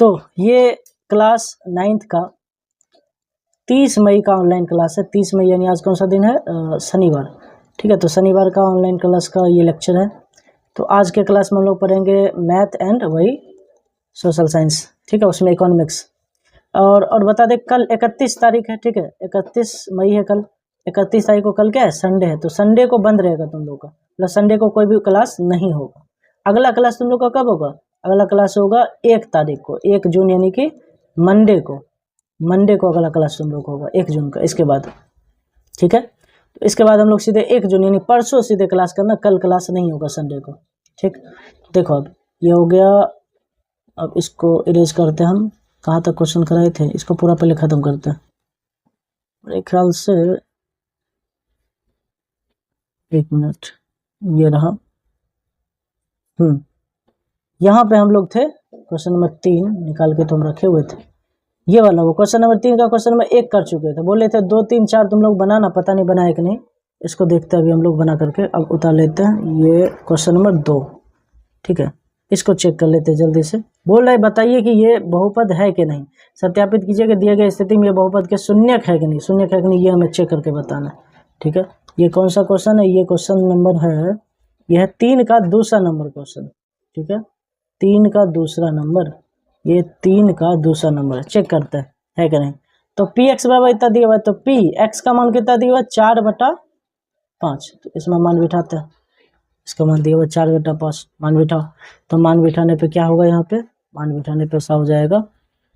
तो ये class 9th का 30 मई का ऑनलाइन क्लास है। 30 मई यानी आज कौन सा दिन है? शनिवार। ठीक है, तो शनिवार का ऑनलाइन क्लास का ये लेक्चर है। तो आज के क्लास में हम लोग पढ़ेंगे मैथ एंड वही सोशल साइंस। ठीक है, उसमें इकोनॉमिक्स। और बता दें कल 31 तारीख है। ठीक है, 31 मई है कल। 31 तारीख को कल क्या है? संडे है। तो संडे को बंद रहेगा तुम लोग का, मतलब संडे को कोई भी क्लास नहीं होगा। अगला क्लास तुम लोग का कब होगा? अगला क्लास होगा 1 तारीख को, 1 जून यानी कि मंडे को अगला क्लास तुम लोग होगा 1 जून का। इसके बाद ठीक है, तो इसके बाद हम लोग सीधे 1 जून यानी परसों सीधे क्लास करना, कल क्लास नहीं होगा संडे को। ठीक, देखो अब ये हो गया। अब इसको इरेज करते हैं हम। कहाँ तक क्वेश्चन कराए थे इसको पूरा पहले ख़त्म करते हैं। मेरे ख्याल से 1 मिनट, ये रहा। यहाँ पे हम लोग थे क्वेश्चन नंबर 3 निकाल के तुम रखे हुए थे। ये वाला वो क्वेश्चन नंबर 3 का क्वेश्चन नंबर 1 कर चुके थे। बोले थे 2 3 4 तुम लोग बनाना, पता नहीं बनाए कि नहीं। इसको देखते हैं अभी हम लोग बना करके। अब उतार लेते हैं ये क्वेश्चन नंबर 2। ठीक है, इसको चेक कर लेते हैं जल्दी से। बोल रहे बताइए कि ये बहुपद है कि नहीं। सत्यापित कीजिए कि दिए गए स्थिति में ये बहुपद के शून्यक है कि नहीं। शून्यक है कि नहीं ये हमें चेक करके बताना है। ठीक है, ये कौन सा क्वेश्चन है? ये क्वेश्चन नंबर है, यह है 3 का दूसरा नंबर क्वेश्चन। ठीक है, 3 का दूसरा नंबर, ये 3 का दूसरा नंबर चेक करते हैं है कि नहीं। तो पी एक्स बराबर इतना दिया हुआ है, तो पी एक्स का मान कितना दिया हुआ है? 4/5। तो इसमें मान बिठाते हैं। इसका मान दिया हुआ 4/5, मान बिठाओ। तो मान बिठाने पे क्या होगा? यहाँ पे मान बिठाने पे ऐसा हो जाएगा,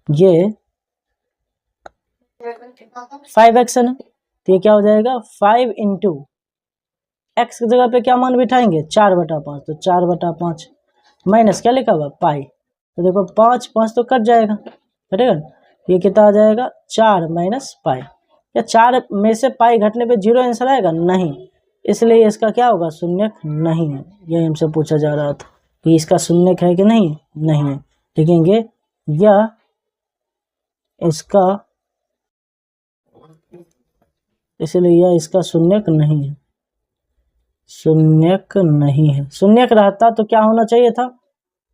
ये 5x है ना, तो ये क्या हो जाएगा? 5 इंटू एक्स की जगह पे क्या मान बिठाएंगे? 4/5। तो 4/5 माइनस क्या लिखा हुआ? पाई। तो देखो 5 5 तो कट जाएगा, कटेगा ना। ये कितना आ जाएगा? 4 माइनस पाई। या 4 में से पाई घटने पे 0 आंसर आएगा? नहीं, इसलिए इसका क्या होगा? शून्यक नहीं है। ये हमसे पूछा जा रहा था कि इसका शून्यक है कि नहीं। नहीं है, लिखेंगे या इसका, इसलिए यह इसका शून्यक नहीं है। शून्यक नहीं है। शून्यक रहता तो क्या होना चाहिए था?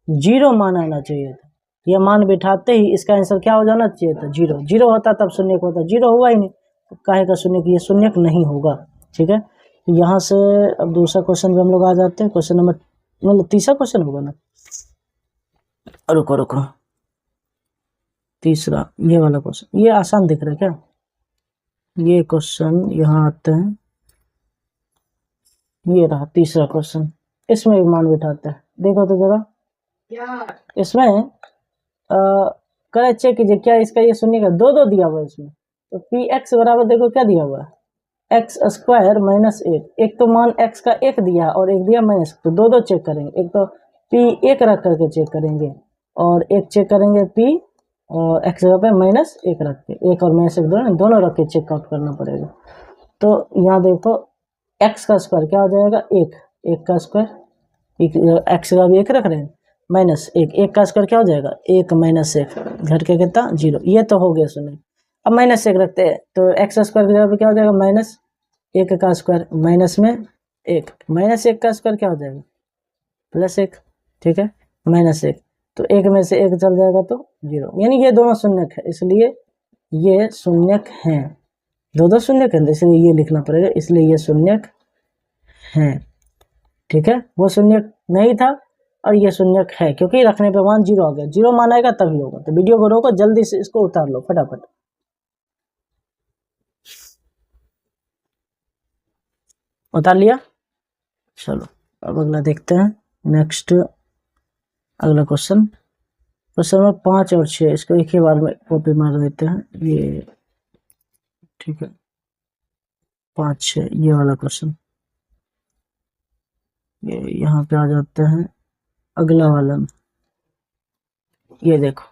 0 मान आना चाहिए था। यह मान बिठाते ही इसका आंसर क्या हो जाना चाहिए था? 0। 0 होता तब शून्यक होता, 0 हुआ ही नहीं तो काहे का शून्यक? ये शून्यक नहीं होगा। ठीक है, तो यहाँ से अब दूसरा क्वेश्चन पे हम लोग आ जाते हैं। क्वेश्चन नंबर, मतलब तीसरा क्वेश्चन होगा ना। रुको, तीसरा ये वाला क्वेश्चन, ये आसान दिख रहा है क्या? ये क्वेश्चन यहाँ आते हैं, ये रहा तीसरा क्वेश्चन। इसमें भी मान बिठाते हैं। देखो तो जरा इसमें करें चेक कीजिए क्या इसका ये शून्य का 2 दिया हुआ है इसमें। तो पी एक्स बराबर देखो क्या दिया हुआ है? x² minus 1। एक तो मान x का 1 दिया और एक दिया माइनस, तो 2 चेक करेंगे। एक तो p 1 रख करके चेक करेंगे और एक चेक करेंगे p और x जगह पे -1 रख के। 1 और -1 दोनों रख के चेकआउट करना पड़ेगा। तो यहाँ देखो x का स्क्वायर क्या हो जाएगा? 1 का स्क्वायर, x का भी 1 रख रहे हैं, -1, 1 का स्क्वायर क्या हो जाएगा? 1 -1 घट के कितना? 0। ये तो हो गया शून्य। अब -1 रखते हैं तो एक्स स्क्वायर की जगह पे क्या हो जाएगा? -1 का स्क्वायर माइनस में 1, -1 का स्क्वायर क्या हो जाएगा? +1। ठीक है, -1 तो 1 में से 1 चल जाएगा तो 0, यानी ये दोनों शून्यक है, इसलिए ये शून्यक हैं। 2 शून्यक है, इसलिए ये लिखना पड़ेगा, इसलिए ये शून्यक हैं। ठीक है, वो शून्यक नहीं था और ये शून्यक है, क्योंकि रखने पे मान 0 आ गया। 0 मान आएगा तभी होगा। तो वीडियो को रोको, जल्दी से इसको उतार लो फटाफट। उतार लिया? चलो अब अगला देखते हैं। नेक्स्ट अगला क्वेश्चन नंबर 5 और 6, इसको एक ही बार में कॉपी मार देते हैं। ये ठीक है, 5 6 ये वाला क्वेश्चन, ये यहाँ पे आ जाते हैं। अगला वाला ये देखो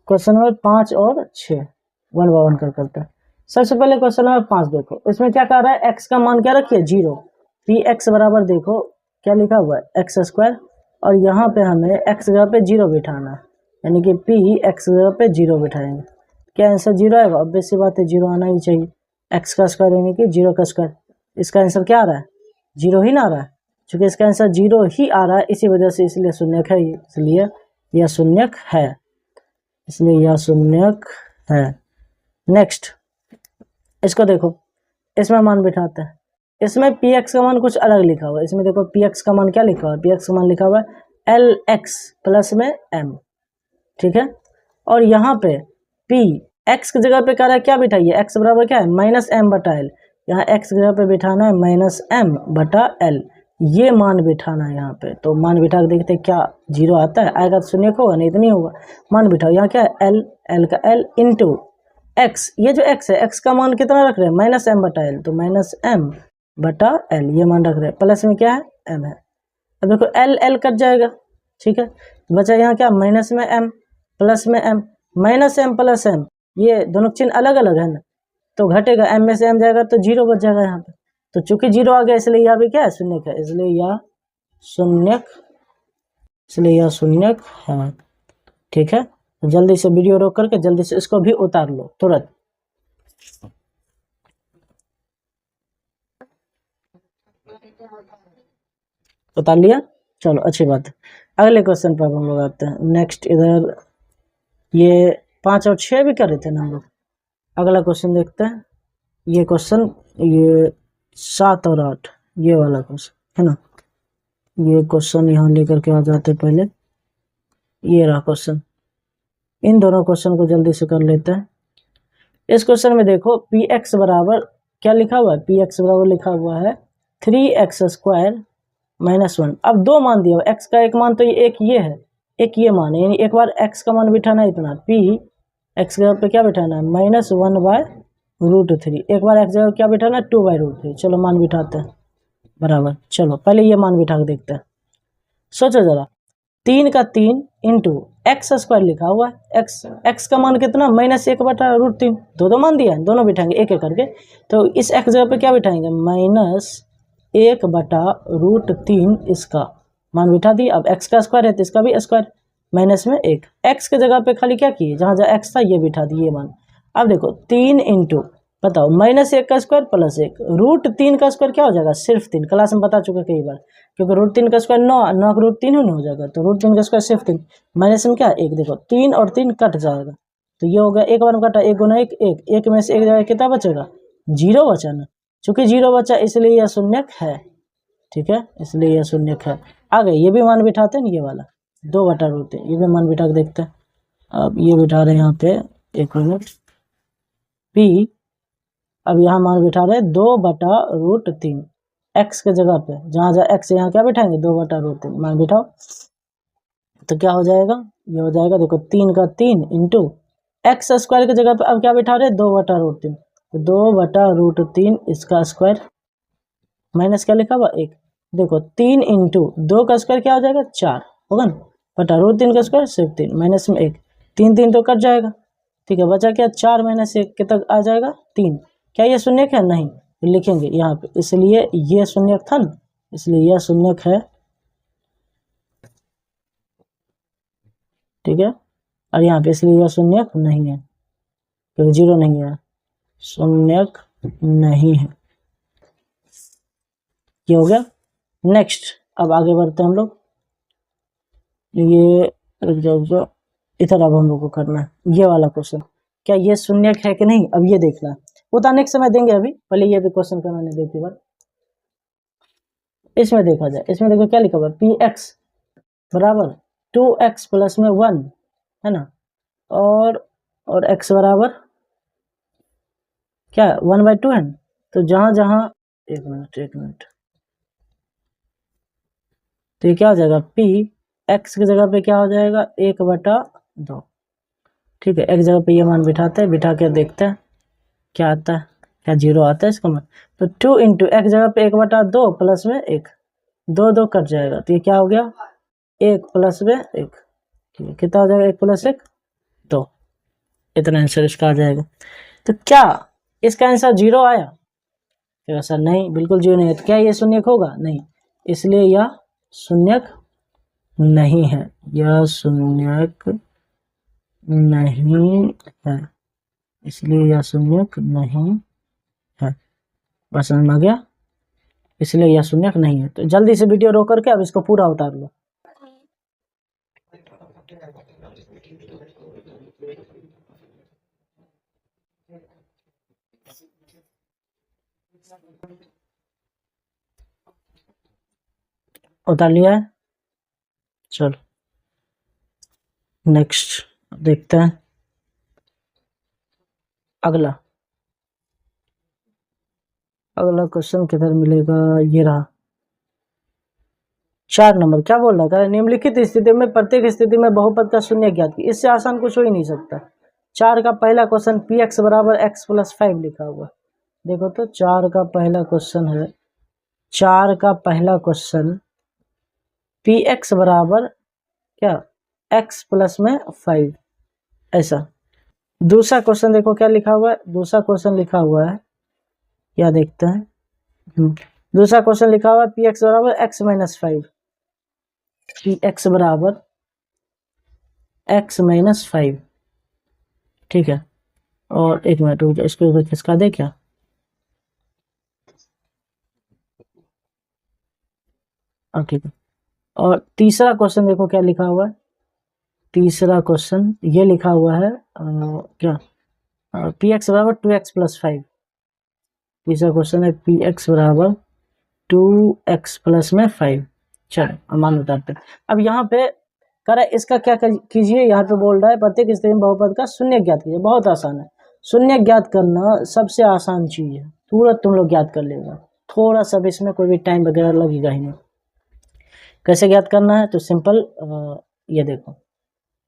क्वेश्चन नंबर 5 और 6 1 बाय 1 करते हैं। सबसे पहले क्वेश्चन नंबर 5 देखो, इसमें क्या कर रहा है? x का मान क्या रखिए? 0। पी एक्स बराबर देखो क्या लिखा हुआ है? x² और यहाँ पे हमें x जगह पे 0 बिठाना है, यानी कि पी एक्स जगह पे 0 बिठाएंगे। क्या आंसर 0 आएगा? अब बेसिक बात है 0 आना ही चाहिए। x का स्क्वायर यानी कि 0 का स्क्वायर, इसका आंसर क्या आ रहा है? 0 ही ना आ रहा है, चूंकि इसका आंसर 0 ही आ रहा है, इसी वजह से इसलिए शून्यक है, इसलिए यह शून्यक है, इसलिए यह शून्यक है। नेक्स्ट इसको देखो, इसमें मान बिठाते हैं। इसमें पी एक्स का मान कुछ अलग लिखा हुआ है। इसमें देखो पी एक्स का मान क्या लिखा हुआ है, पी एक्स का मान लिखा हुआ है एल एक्स प्लस में एम, ठीक है। और यहाँ पे पी एक्स की जगह पे कह रहा है क्या बिठाइए, एक्स बराबर क्या है माइनस एम बटा एल। यहाँ एक्स की जगह पे बिठाना है माइनस एम बटा एल, ये मान बिठाना है यहाँ पे। तो मान बिठा के देखते हैं क्या जीरो आता है, आएगा तो शून्य होगा, नहीं तो नहीं होगा। मान बिठाओ, यहाँ क्या है एल, एल का एल इंटू एक्स, ये जो एक्स है एक्स का मान कितना रख रहे हैं माइनस एम बटा एल, तो माइनस एम बटा एल ये मान रख रहे हैं। प्लस में क्या है एम है। अब देखो एल एल कट जाएगा, ठीक है। बचा यहाँ क्या माइनस में एम प्लस में M, minus M plus M, ये दोनों चिन्ह अलग अलग है ना, तो घटेगा, एम में से एम जाएगा तो जीरो बच जाएगा यहाँ पे। तो चूंकि जीरो आ गया इसलिए यह भी क्या है शून्यक है, इसलिए यह शून्यक, इसलिए यह शून्यक है, ठीक है। तो जल्दी से वीडियो रोक करके जल्दी से इसको भी उतार लो तुरंत। उतार लिया, चलो अच्छी बात है। अगले क्वेश्चन पर हम लोग आते हैं। नेक्स्ट इधर ये 5 और 6 भी कर रहे थे ना हम लोग। अगला क्वेश्चन देखते हैं। ये क्वेश्चन ये 7 और 8 ये वाला क्वेश्चन है ना। ये क्वेश्चन यहाँ लेकर के आ जाते पहले, ये रहा क्वेश्चन। इन दोनों क्वेश्चन को जल्दी से कर लेते हैं। इस क्वेश्चन में देखो पी एक्स बराबर क्या लिखा हुआ है, पी एक्स बराबर लिखा हुआ है 3x स्क्वायर माइनस 1। अब दो मान दिया हुआ, एक्स का एक मान तो ये एक ये है, एक ये मान है, यानी एक बार एक्स का मान बिठाना है इतना, पी एक्स के जगह पे क्या बिठाना है माइनस 1/√3, एक बार एक्स जगह क्या बिठाना है 2/√3। चलो मान बिठाते हैं बराबर। चलो पहले ये मान बिठा के देखते हैं। सोचो जरा, 3 का 3 इंटू एक्स स्क्वायर लिखा हुआ है, एक्स का मान कितना -1/√3, दो मान दिया है, दोनों बिठाएंगे एक एक करके। तो इस एक्स जगह पे क्या बिठाएंगे -1/√3, इसका मान बिठा दिए। अब एक्स का स्क्वायर है तो इसका भी स्क्वायर, माइनस में 1, एक्स के जगह पे खाली क्या किए जहाँ जहाँ एक्स था ये बिठा दिए मान। अब देखो 3 इंटू बताओ -1 का स्क्वायर प्लस 1, √3 का स्क्वायर क्या हो जाएगा सिर्फ 3, क्लास में बता चुके कई बार, क्योंकि √3 का स्क्वायर 9, 9 का √3 हो जाएगा, तो √3 का स्क्वायर सिर्फ 3, माइनस में क्या 1, देखो 3 और 3 कट जाएगा, तो ये हो गया एक बार में कटा, 1 गुना 1 1, 1 में से 1 जाएगा कितना बचेगा, 0 बचा ना। चूंकि 0 बचा इसलिए यह शून्यक है, ठीक है, इसलिए यह शून्यक है। आगे ये भी मान बिठाते हैं, ये वाला 2/√3 ये भी मान बिठा के देखते हैं। अब ये बिठा रहे हैं यहाँ पे, एक मिनट, पी, अब यहाँ मान बिठा रहे 2/√3 एक्स के जगह पे, जहाँ जहाँ एक्स यहाँ क्या बिठाएंगे 2/√3 मान बिठाओ, तो क्या हो जाएगा, ये हो जाएगा देखो 3 का 3 इंटू एक्स स्क्वायर की जगह पे अब क्या बिठा रहे 2/√3, तो 2/√3 इसका स्क्वायर माइनस क्या लिखा हुआ 1, देखो 3 इंटू 2 का स्क्वायर क्या हो जाएगा 4 होगा ना, /√3 का स्क्वायर सिर्फ 3, माइनस में 1, 3 3 तो कट जाएगा, ठीक है। बचा क्या 4 - 1 कितना आ जाएगा 3। क्या ये शून्यक है, नहीं, तो लिखेंगे यहाँ पे, इसलिए ये शून्यक था ना, इसलिए यह शून्यक है, ठीक है। और यहाँ पे इसलिए यह शून्यक नहीं है, क्योंकि 0 नहीं है, शून्यक नहीं है, ये हो गया। नेक्स्ट अब आगे बढ़ते हैं हम लोग, ये रुक जाओ इधर, अब हम लोग को करना है ये वाला क्वेश्चन, क्या ये शून्यक है कि नहीं, अब ये देखना है, उतारने के समय देंगे, अभी पहले ये भी क्वेश्चन करवाने देखिए बार। इसमें देखा जाए, इसमें देखो क्या लिखा हुआ पी एक्स बराबर 2x प्लस में 1 है ना, और x बराबर क्या 1/2 है ना, तो जहां जहां एक मिनट, तो ये क्या हो जाएगा p x की जगह पे क्या हो जाएगा 1/2, ठीक है। एक जगह पे ये मान बिठाते हैं, बिठा के देखते हैं क्या आता है, क्या 0 आता है इसका मान, तो 2 इंटू एक्स जगह पे 1/2 प्लस में 1, 2 2 कट जाएगा, तो ये क्या हो गया 1 प्लस में 1, ठीक है, कितना हो जाएगा 1 प्लस 1 2, इतना आंसर इसका आ जाएगा। तो क्या इसका आंसर 0 आया, फिर ऐसा नहीं, बिल्कुल 0 नहीं है, तो क्या ये शून्यक होगा, नहीं, इसलिए यह शून्यक नहीं है, यह शून्यक नहीं है, इसलिए यह शून्यक नहीं है। बस समझ में आ गया, इसलिए यह शून्यक नहीं है। तो जल्दी से वीडियो रोक करके अब इसको पूरा उतार लो। उतार लिया है। चलो नेक्स्ट देखते हैं अगला क्वेश्चन किधर मिलेगा, ये रहा 4 नंबर। क्या बोल रहा है, निम्नलिखित स्थिति में प्रत्येक स्थिति में बहुपद का शून्य ज्ञात की। इससे आसान कुछ हो ही नहीं सकता। 4 का पहला क्वेश्चन पी एक्स बराबर एक्स प्लस 5 लिखा हुआ। देखो तो 4 का पहला क्वेश्चन है, 4 का पहला क्वेश्चन पी एक्स बराबर क्या एक्स प्लस में 5 ऐसा। दूसरा क्वेश्चन देखो क्या लिखा हुआ है, दूसरा क्वेश्चन लिखा हुआ है, क्या देखते हैं। दूसरा क्वेश्चन लिखा हुआ है पी एक्स बराबर एक्स माइनस 5, पी एक्स बराबर एक्स माइनस 5, ठीक है। और एक मिनट रुक जाओ, इसको खिसका दे क्या। ठीक है। और तीसरा क्वेश्चन देखो क्या लिखा हुआ है, तीसरा क्वेश्चन ये लिखा हुआ है क्या पी एक्स बराबर 2x प्लस 5। तीसरा क्वेश्चन है पी एक्स बराबर 2x प्लस में 5। चलो मान उतारते हैं। अब यहाँ पे कह इसका क्या कीजिए, यहाँ पे बोल रहा है प्रत्येक स्थिति में बहुपद का शून्य ज्ञात कीजिए। बहुत आसान है, शून्य ज्ञात करना सबसे आसान चीज है, तुरंत तुम लोग ज्ञात कर लेगा। थोड़ा सा भी इसमें कोई भी टाइम वगैरह लगेगा ही नहीं। कैसे ज्ञात करना है, तो सिंपल ये देखो,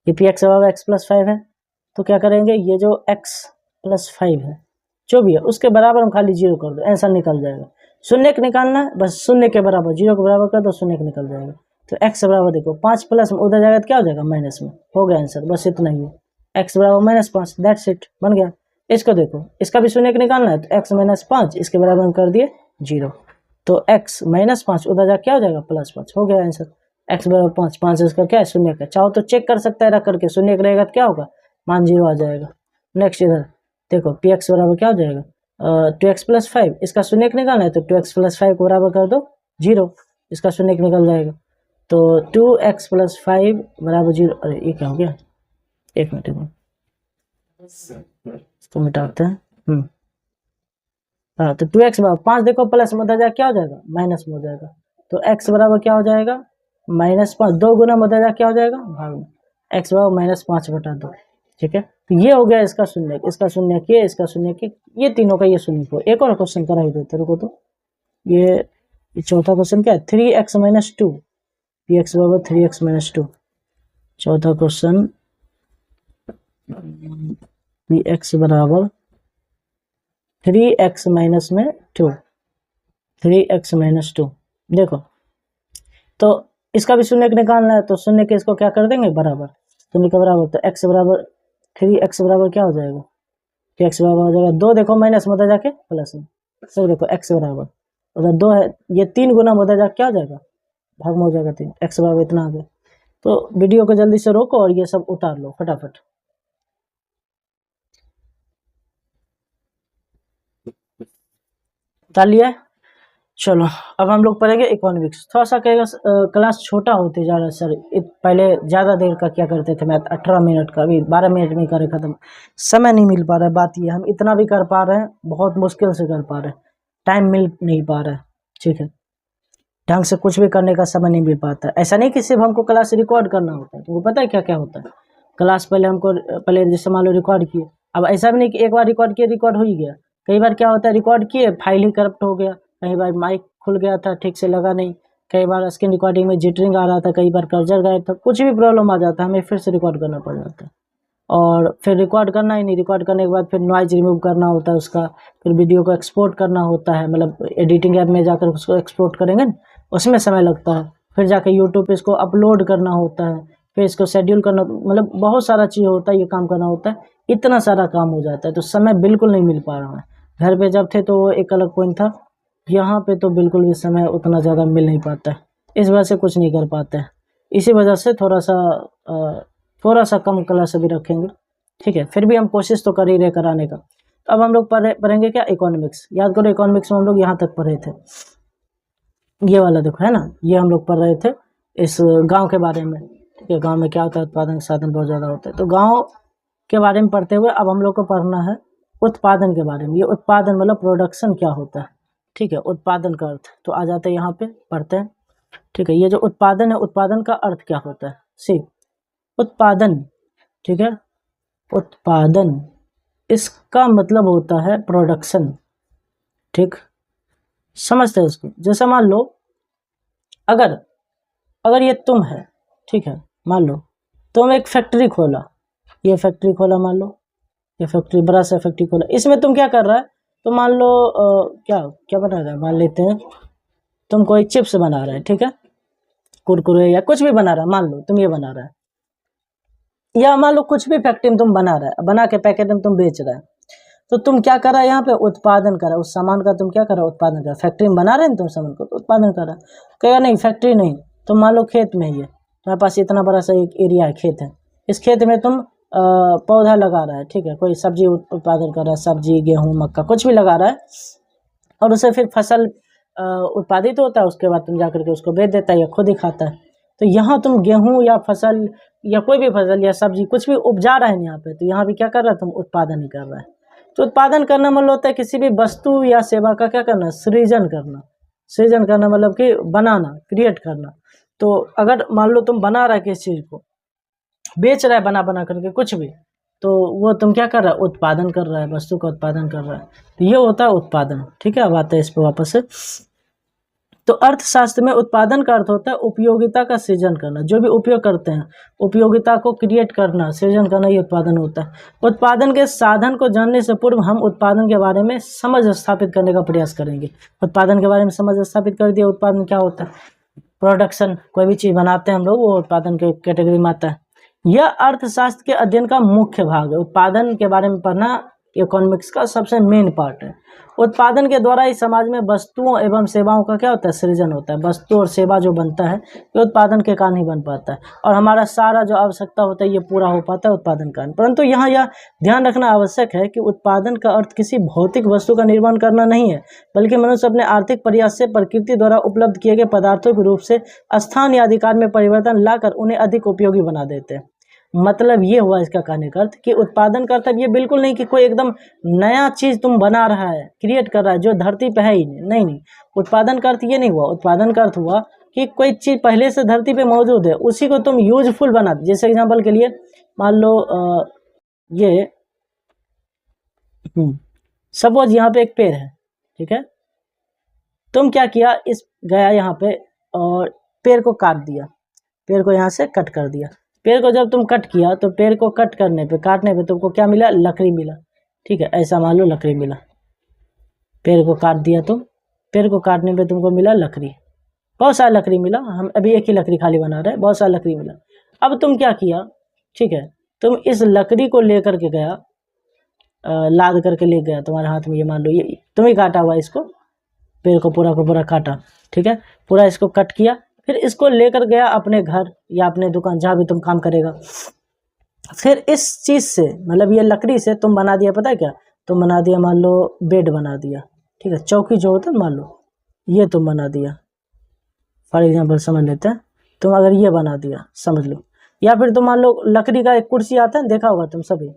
ये पी एक्स बराबर एक्स प्लस 5 है, तो क्या करेंगे, ये जो x प्लस 5 है जो भी है उसके बराबर हम खाली 0 कर दो, ऐसा निकल जाएगा। शून्य के निकालना है, बस शून्य के बराबर 0 के बराबर कर दो, शून्य के निकल जाएगा। तो x बराबर देखो 5 प्लस में उधर जाएगा तो क्या हो जाएगा, माइनस में। हो गया आंसर, बस इतना ही है। x बराबर -5, दैट्स इट, बन गया। इसको देखो, इसका भी शून्य के निकालना है, तो x -5 इसके बराबर हम कर दिए 0, तो x -5 उधर जाकर क्या हो जाएगा, +5, हो गया आंसर। x बराबर 5, 5 इसका क्या है, शून्य का। चाहो तो चेक कर सकता है रख करके, शून्य का रहेगा तो क्या होगा, मान 0 आ जाएगा। नेक्स्ट इधर देखो पी एक्स बराबर क्या हो जाएगा 2x प्लस 5, इसका शून्य निकालना है, तो 2x प्लस 5 को बराबर कर दो 0, इसका शून्य निकल जाएगा। तो 2x प्लस 5 बराबर 0। अरे ये क्या हो गया, एक मिनट इसको मिटाते हैं। हाँ, तो 2x बराबर 5 देखो, प्लस में जाएगा क्या हो जाएगा, माइनस में हो जाएगा। तो x बराबर क्या हो जाएगा, -5, 2 गुना में जाएगा क्या हो जाएगा, भाग में। x बराबर -5 बटा 2, ठीक है। तो ये हो गया इसका शून्य, इसका शून्य किए, इसका शून्य किए, ये तीनों का ये शून्य को। एक और क्वेश्चन करा ही देते रुको, तो ये चौथा क्वेश्चन क्या है, 3x - 2, पी एक्स बराबर 3x - 2। चौथा क्वेश्चन पी एक्स बराबर 3x - 2, 3x - 2। देखो तो इसका भी शून्य निकालना है, तो शून्य के इसको क्या कर देंगे, बराबर, शून्य के बराबर। तो x बराबर 3x बराबर क्या हो जाएगा, तो x बराबर हो जाएगा 2, देखो माइनस में जाके प्लस में। सब देखो x बराबर उधर 2 है, ये 3 गुना में जाके क्या हो जाएगा, भाग में हो जाएगा 3, x बराबर इतना आ गया। तो वीडियो को जल्दी से रोको और ये सब उतार लो फटाफट। उतार लिया। चलो अब हम लोग पढ़ेंगे इकोनॉमिक्स। थोड़ा सा कहेगा क्लास छोटा होते जा रहा है सर, पहले ज़्यादा देर का क्या करते थे मैथ, 18 मिनट का, अभी 12 मिनट में करे खत्म। समय नहीं मिल पा रहा है, बात ये हम इतना भी कर पा रहे हैं, बहुत मुश्किल से कर पा रहे हैं, टाइम मिल नहीं पा रहा है, ठीक है। ढंग से कुछ भी करने का समय नहीं मिल पाता है। ऐसा नहीं कि सिर्फ हमको क्लास रिकॉर्ड करना होता है, तुमको पता है क्या क्या होता है। क्लास पहले जैसे मान लो रिकॉर्ड किए, अब ऐसा भी नहीं कि एक बार रिकॉर्ड किए रिकॉर्ड हो ही गया। कई बार क्या होता है, रिकॉर्ड किए फाइल ही करप्ट हो गया, कई बार माइक खुल गया था ठीक से लगा नहीं, कई बार स्क्रीन रिकॉर्डिंग में जिटरिंग आ रहा था, कई बार कर्सर गायब था, कुछ भी प्रॉब्लम आ जाता है, हमें फिर से रिकॉर्ड करना पड़ जाता है। और फिर रिकॉर्ड करना ही नहीं, रिकॉर्ड करने के बाद फिर नॉइज रिमूव करना होता है उसका, फिर वीडियो को एक्सपोर्ट करना होता है, मतलब एडिटिंग ऐप में जाकर उसको एक्सपोर्ट करेंगे ना, उसमें समय लगता है। फिर जाकर यूट्यूब पे इसको अपलोड करना होता है, फिर इसको शेड्यूल करना, मतलब बहुत सारा चीज़ होता है, ये काम करना होता है, इतना सारा काम हो जाता है, तो समय बिल्कुल नहीं मिल पा रहा है। घर पे जब थे तो वो एक अलग पॉइंट था, यहाँ पे तो बिल्कुल भी समय उतना ज़्यादा मिल नहीं पाता है, इस वजह से कुछ नहीं कर पाते हैं। इसी वजह से थोड़ा सा कम क्लास अभी रखेंगे, ठीक है। फिर भी हम कोशिश तो कर ही रहे कराने का। तो अब हम लोग पढ़ेंगे क्या, इकोनॉमिक्स। याद करो इकोनॉमिक्स में हम लोग यहाँ तक पढ़े थे, ये वाला देखो है ना, ये हम लोग पढ़ रहे थे इस गांव के बारे में, ठीक है, गांव में क्या होता है, उत्पादन के साधन बहुत ज़्यादा होते हैं। तो गांव के बारे में पढ़ते हुए अब हम लोग को पढ़ना है उत्पादन के बारे में। ये उत्पादन मतलब प्रोडक्शन क्या होता है, ठीक है, उत्पादन का अर्थ। तो आ जाते हैं यहाँ पे पढ़ते हैं, ठीक है। ये जो उत्पादन है, उत्पादन का अर्थ क्या होता है, सी उत्पादन, ठीक है, उत्पादन इसका मतलब होता है प्रोडक्शन, ठीक, समझते हैं इसको। जैसे मान लो अगर ये तुम है, ठीक है, मान लो तुम एक फैक्ट्री खोला, ये फैक्ट्री खोला, मान लो ये फैक्ट्री, बड़ा सा फैक्ट्री खोला, इसमें तुम क्या कर रहा है, तो मान लो क्या क्या बना रहा है, मान लेते हैं तुम कोई चिप्स बना रहा है, ठीक है, कुरकुरे या कुछ भी बना रहा है, मान लो तुम ये बना रहा है, या मान लो कुछ भी फैक्ट्री में तुम बना रहा है, बना के पैकेट में तुम बेच रहा है, तो तुम क्या कर रहा है, यहाँ पे उत्पादन कर रहा है, उस सामान का तुम क्या कर रहा है, उत्पादन कर रहा है। फैक्ट्री में बना रहे हैं तुम सामान को, तो उत्पादन कर रहा है। कहेगा नहीं फैक्ट्री नहीं, तो मान लो खेत में ही है, तुम्हारे पास इतना बड़ा सा एक एरिया है, खेत है, इस खेत में तुम पौधा लगा रहा है, ठीक है, कोई सब्जी उत्पादन कर रहा है, सब्जी गेहूँ मक्का कुछ भी लगा रहा है, और उसे फिर फसल उत्पादित होता है, उसके बाद तुम जाकर के उसको बेच देता है या खुद ही खाता है। तो यहाँ तुम गेहूँ या फसल या कोई भी फसल या सब्जी कुछ भी उपजा रहा है यहाँ पे, तो यहाँ भी क्या कर रहा है, तुम उत्पादन ही कर रहा है। तो उत्पादन करना मतलब होता है किसी भी वस्तु या सेवा का क्या करना, सृजन करना। सृजन करना मतलब कि बनाना, क्रिएट करना। तो अगर मान लो तुम बना रहा है किसी चीज़ को, बेच रहा है बना बना करके कुछ भी, तो वो तुम क्या कर रहा है, उत्पादन कर रहा है, वस्तु का उत्पादन कर रहा है। तो ये होता है उत्पादन, ठीक है। अब आते हैं इस पर वापस से। तो अर्थशास्त्र में उत्पादन का अर्थ होता है उपयोगिता का सृजन करना, जो भी उपयोग करते हैं उपयोगिता को क्रिएट करना, सृजन करना, ये उत्पादन होता है। उत्पादन के साधन को जानने से पूर्व हम उत्पादन के बारे में समझ स्थापित करने का प्रयास करेंगे। उत्पादन के बारे में समझ स्थापित कर दिया, उत्पादन क्या होता है, प्रोडक्शन, कोई भी चीज़ बनाते हैं हम लोग, वो उत्पादन के कैटेगरी में आता है। यह अर्थशास्त्र के अध्ययन का मुख्य भाग है। उत्पादन के बारे में पढ़ना इकोनॉमिक्स का सबसे मेन पार्ट है। उत्पादन के द्वारा ही समाज में वस्तुओं एवं सेवाओं का क्या होता है, सृजन होता है। वस्तु और सेवा जो बनता है ये उत्पादन के कारण ही बन पाता है, और हमारा सारा जो आवश्यकता होता है ये पूरा हो पाता है उत्पादन के कारण। परंतु यहाँ यह ध्यान रखना आवश्यक है कि उत्पादन का अर्थ किसी भौतिक वस्तु का निर्माण करना नहीं है, बल्कि मनुष्य अपने आर्थिक प्रयास से प्रकृति द्वारा उपलब्ध किए गए पदार्थों के रूप से स्थान या अधिकार में परिवर्तन लाकर उन्हें अधिक उपयोगी बना देते हैं। मतलब ये हुआ इसका कहने का अर्थ कि उत्पादन का अर्थ ये बिल्कुल नहीं कि कोई एकदम नया चीज़ तुम बना रहा है, क्रिएट कर रहा है जो धरती पे है ही नहीं। नहीं, उत्पादन का अर्थ ये नहीं हुआ। उत्पादन का अर्थ हुआ कि कोई चीज़ पहले से धरती पे मौजूद है, उसी को तुम यूजफुल बना दो। जैसे एग्जाम्पल के लिए मान लो ये सपोज यहाँ पे एक पेड़ है, ठीक है, तुम क्या किया, इस गया यहाँ पे और पेड़ को काट दिया, पेड़ को यहाँ से कट कर दिया। पेड़ को जब तुम कट किया तो पेड़ को कट करने पे, काटने पे तुमको क्या मिला, लकड़ी मिला, ठीक है, ऐसा मान लो लकड़ी मिला। पेड़ को काट दिया तुम, पेड़ को काटने पे तुमको मिला लकड़ी, बहुत सारा लकड़ी मिला। हम अभी एक ही लकड़ी खाली बना रहे हैं, बहुत सारा लकड़ी मिला। अब तुम क्या किया, ठीक है, तुम इस लकड़ी को लेकर के गया, लाद करके ले गया तुम्हारे हाथ में, ये मान लो ये तुम ही काटा हुआ, इसको पेड़ को पूरा काटा, ठीक है, पूरा इसको कट किया, फिर इसको लेकर गया अपने घर या अपने दुकान जहाँ भी तुम काम करेगा। फिर इस चीज़ से मतलब ये लकड़ी से तुम बना दिया, पता है क्या, तुम बना दिया, मान लो बेड बना दिया, ठीक है, चौकी जो होता है मान लो ये तुम बना दिया, फॉर एग्जाम्पल समझ लेते हैं, तुम अगर ये बना दिया समझ लो, या फिर तुम मान लो लकड़ी का एक कुर्सी आता है, देखा होगा तुम सभी,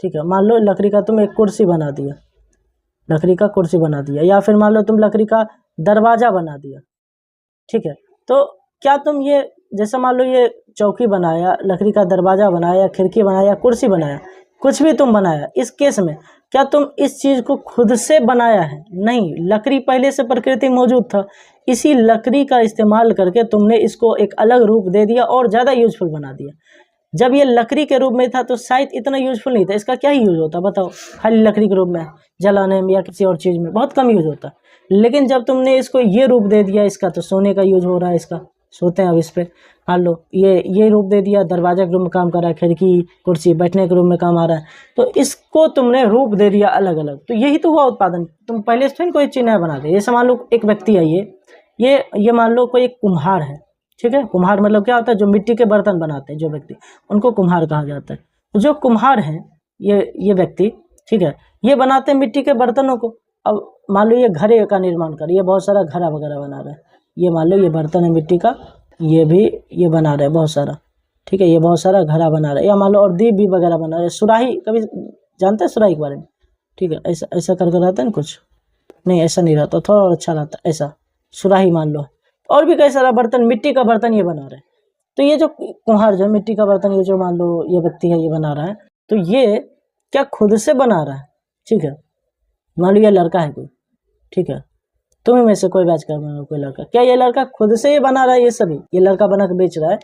ठीक है, मान लो लकड़ी का तुम एक कुर्सी बना दिया, लकड़ी का कुर्सी बना दिया, या फिर मान लो तुम लकड़ी का दरवाज़ा बना दिया, ठीक है। तो क्या तुम ये जैसे मान लो ये चौकी बनाया, लकड़ी का दरवाज़ा बनाया, खिड़की बनाया, कुर्सी बनाया, कुछ भी तुम बनाया, इस केस में क्या तुम इस चीज़ को खुद से बनाया है, नहीं, लकड़ी पहले से प्रकृति में मौजूद था, इसी लकड़ी का इस्तेमाल करके तुमने इसको एक अलग रूप दे दिया और ज़्यादा यूजफुल बना दिया। जब ये लकड़ी के रूप में था तो शायद इतना यूजफुल नहीं था, इसका क्या ही यूज़ होता बताओ, खाली लकड़ी के रूप में जलाने में या किसी और चीज़ में बहुत कम यूज़ होता। लेकिन जब तुमने इसको ये रूप दे दिया, इसका तो सोने का यूज हो रहा है, इसका सोते हैं अब इस पर, मान लो ये रूप दे दिया, दरवाजा के रूप में काम कर रहा है, खिड़की कुर्सी बैठने के रूप में काम आ रहा है, तो इसको तुमने रूप दे दिया अलग अलग। तो यही तो हुआ उत्पादन। तुम पहले से कोई चीज़ नया बना दे। जैसे मान लो एक व्यक्ति है, ये मान लो कोई एक कुम्हार है, ठीक है, कुम्हार मतलब क्या होता है, जो मिट्टी के बर्तन बनाते हैं जो व्यक्ति, उनको कुम्हार कहा जाता है। तो जो कुम्हार हैं ये व्यक्ति, ठीक है, ये बनाते हैं मिट्टी के बर्तनों को। अब मान लो ये घरे का निर्माण कर, ये बहुत सारा घड़ा वगैरह बना रहा है, ये मान लो ये बर्तन है मिट्टी का, ये भी ये बना रहा है बहुत सारा, ठीक है, ये बहुत सारा घड़ा बना रहा है, या मान लो और दीप भी वगैरह बना रहा है। सुराही कभी जानते हैं सुराही के बारे में? ठीक है, ऐसा ऐसा करके रहता है ना कुछ, नहीं ऐसा नहीं रहता, थोड़ा और अच्छा रहता है ऐसा, सुराही मान लो। और भी कई सारा बर्तन, मिट्टी का बर्तन ये बना रहे हैं। तो ये जो कुम्हार जो मिट्टी का बर्तन, ये जो मान लो ये व्यक्ति है ये बना रहा है, तो ये क्या खुद से बना रहा है? ठीक है, मान लो ये लड़का है कोई, ठीक है, तुम्हें में से कोई बैच कर मान लो कोई लड़का, क्या ये लड़का खुद से ये बना रहा है? ये सभी ये लड़का बना के बेच रहा है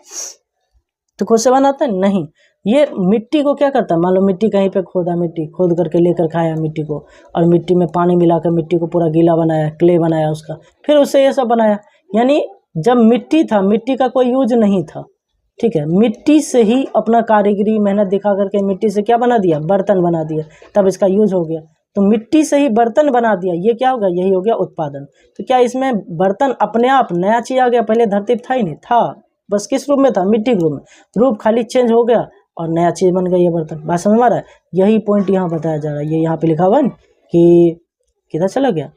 तो खुद से बनाता है? नहीं, ये मिट्टी को क्या करता है, मान लो मिट्टी कहीं पे खोदा, मिट्टी खोद करके लेकर खाया मिट्टी को, और मिट्टी में पानी मिलाकर मिट्टी को पूरा गीला बनाया, क्ले बनाया उसका, फिर उससे ये सब बनाया। यानी जब मिट्टी था, मिट्टी का कोई यूज नहीं था, ठीक है, मिट्टी से ही अपना कारीगरी मेहनत दिखा करके मिट्टी से क्या बना दिया? बर्तन बना दिया, तब इसका यूज हो गया। तो मिट्टी से ही बर्तन बना दिया, ये क्या होगा? यही हो गया उत्पादन। तो क्या इसमें बर्तन अपने आप नया चीज आ गया? पहले धरती था ही नहीं, था बस किस रूप में था? मिट्टी के रूप में, रूप खाली चेंज हो गया और नया चीज बन गई ये बर्तन। बात समझ में आ रहा है? यही पॉइंट यहाँ बताया जा रहा है, ये यहाँ पे लिखा हुआ है कि किधर चला गया।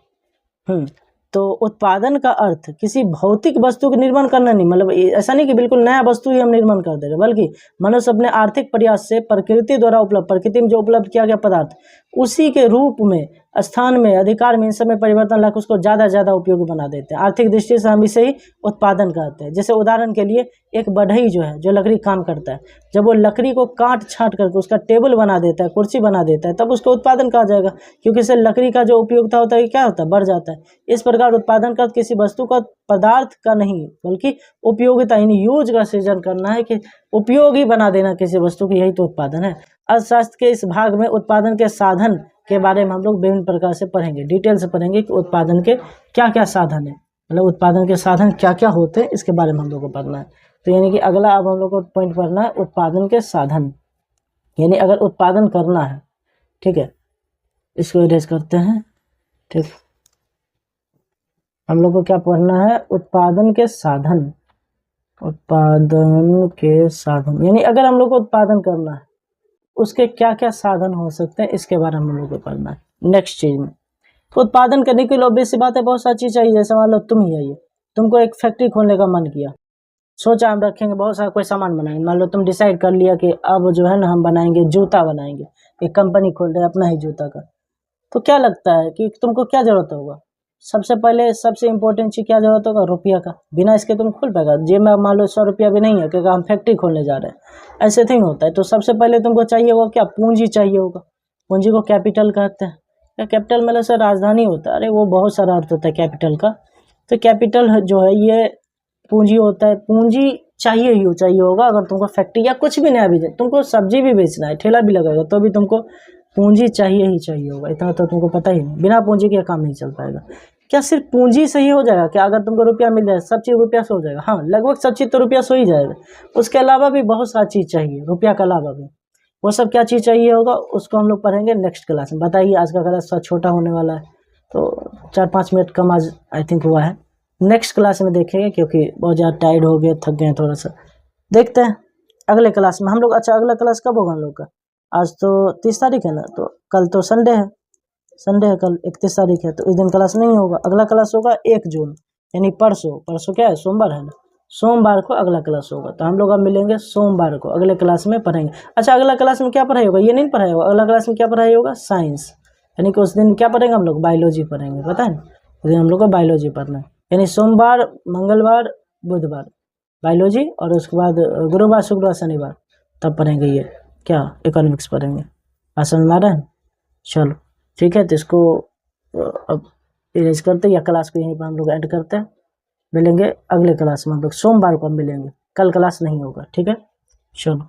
तो उत्पादन का अर्थ किसी भौतिक वस्तु का निर्माण करना नहीं, मतलब ऐसा नहीं कि बिल्कुल नया वस्तु ही हम निर्माण कर दे रहे, बल्कि मनुष्य अपने आर्थिक प्रयास से प्रकृति द्वारा उपलब्ध, प्रकृति में जो उपलब्ध किया गया पदार्थ, उसी के रूप में, स्थान में, अधिकार में इन सब में परिवर्तन लाकर उसको ज़्यादा ज़्यादा उपयोगी बना देते हैं। आर्थिक दृष्टि से हम इसे ही उत्पादन कहते हैं। जैसे उदाहरण के लिए एक बढ़ई जो है, जो लकड़ी काम करता है, जब वो लकड़ी को काट छाँट करके उसका टेबल बना देता है, कुर्सी बना देता है, तब उसको उत्पादन कहा जाएगा, क्योंकि इससे लकड़ी का जो उपयोगिता होता है क्या होता है? बढ़ जाता है। इस प्रकार उत्पादन का किसी वस्तु का, पदार्थ का नहीं, बल्कि उपयोगिता, यानी यूज का सृजन करना है, कि उपयोगी बना देना किसी वस्तु की, यही तो उत्पादन है। अर्थशास्त्र के इस भाग में उत्पादन के साधन के बारे में हम लोग विभिन्न प्रकार से पढ़ेंगे, डिटेल से पढ़ेंगे कि उत्पादन के क्या क्या साधन है, मतलब उत्पादन के साधन क्या क्या होते हैं, इसके बारे में हम लोग को पढ़ना है। तो यानी कि अगला अब हम लोग को पॉइंट पढ़ना है उत्पादन के साधन, यानी अगर उत्पादन करना है, ठीक है, इसको इरेज करते हैं, ठीक, हम लोग को क्या पढ़ना है? उत्पादन के साधन, उत्पादन के साधन, यानी अगर हम लोग को उत्पादन करना है उसके क्या क्या साधन हो सकते हैं, इसके बारे में हम लोग को पढ़ना है नेक्स्ट चीज में। तो उत्पादन करने के लिए ऑब्वियस सी बात है बहुत सारी चीज चाहिए। जैसे मान लो तुम ही है, ये तुमको एक फैक्ट्री खोलने का मन किया, सोचा हम रखेंगे बहुत सारा कोई सामान बनाएंगे, मान लो तुम डिसाइड कर लिया कि अब जो है ना हम बनाएंगे जूता, बनाएंगे एक कंपनी खोल रहे अपना ही जूता का, तो क्या लगता है कि तुमको क्या जरूरत होगा? सबसे पहले सबसे इम्पोर्टेंट चीज क्या जरूरत होगा? रुपया का। बिना इसके तुम खोल पाएगा? जेब में मान लो 100 रुपया भी नहीं है क्योंकि हम फैक्ट्री खोलने जा रहे हैं, ऐसे नहीं होता है। तो सबसे पहले तुमको चाहिए होगा क्या? पूंजी चाहिए होगा। पूंजी को कैपिटल कहते हैं। क्या कैपिटल मतलब सर राजधानी होता है? अरे वो बहुत सारा अर्थ होता है कैपिटल का। तो कैपिटल जो है ये पूंजी होता है। पूंजी चाहिए होगा। अगर तुमको फैक्ट्री या कुछ भी नया भी, तुमको सब्जी भी बेचना है, ठेला भी लगाएगा, तो भी तुमको पूंजी चाहिए होगा। इतना तो तुमको पता ही नहीं, बिना पूंजी के काम नहीं चल पाएगा। क्या सिर्फ पूंजी से ही हो जाएगा? क्या अगर तुमको रुपया मिल जाए सब चीज़ रुपया से हो जाएगा? हाँ, लगभग सब चीज़ तो रुपया से ही जाएगा। उसके अलावा भी बहुत सारी चीज़ चाहिए रुपया के अलावा भी। वो सब क्या चीज़ चाहिए होगा उसको हम लोग पढ़ेंगे नेक्स्ट क्लास में। बताइए, आज का क्लास थोड़ा छोटा होने वाला है, तो 4-5 मिनट कम आज आई थिंक हुआ है। नेक्स्ट क्लास में देखेंगे क्योंकि बहुत ज़्यादा टायर्ड हो गए, थक गए थोड़ा सा। देखते हैं अगले क्लास में हम लोग। अच्छा, अगला क्लास कब होगा हम लोग का? आज तो 30 तारीख है ना, तो कल तो संडे है, कल 31 तारीख है, तो इस दिन क्लास नहीं होगा। अगला क्लास होगा 1 जून, यानी परसों क्या है? सोमवार है ना, सोमवार को अगला क्लास होगा। तो हम लोग अब मिलेंगे सोमवार को, अगले क्लास में पढ़ेंगे। अच्छा, अगला क्लास में क्या पढ़ाई होगा? ये नहीं पढ़ाई होगा। अगला क्लास में क्या पढ़ाई होगा? साइंस, यानी कि उस दिन क्या पढ़ेंगे हम लोग? बायोलॉजी पढ़ेंगे, पता है? उस दिन हम लोग को बायोलॉजी पढ़ना है, यानी सोमवार, मंगलवार, बुधवार बायोलॉजी, और उसके बाद गुरुवार, शुक्रवार, शनिवार तब पढ़ेंगे ये क्या? इकोनॉमिक्स पढ़ेंगे। समझ में आ रहा है? चलो ठीक है, तो इसको अब इरेज करते या क्लास को यहीं पर हम लोग एंड करते हैं। मिलेंगे अगले क्लास में हम लोग सोमवार को मिलेंगे, कल क्लास नहीं होगा, ठीक है? चलो।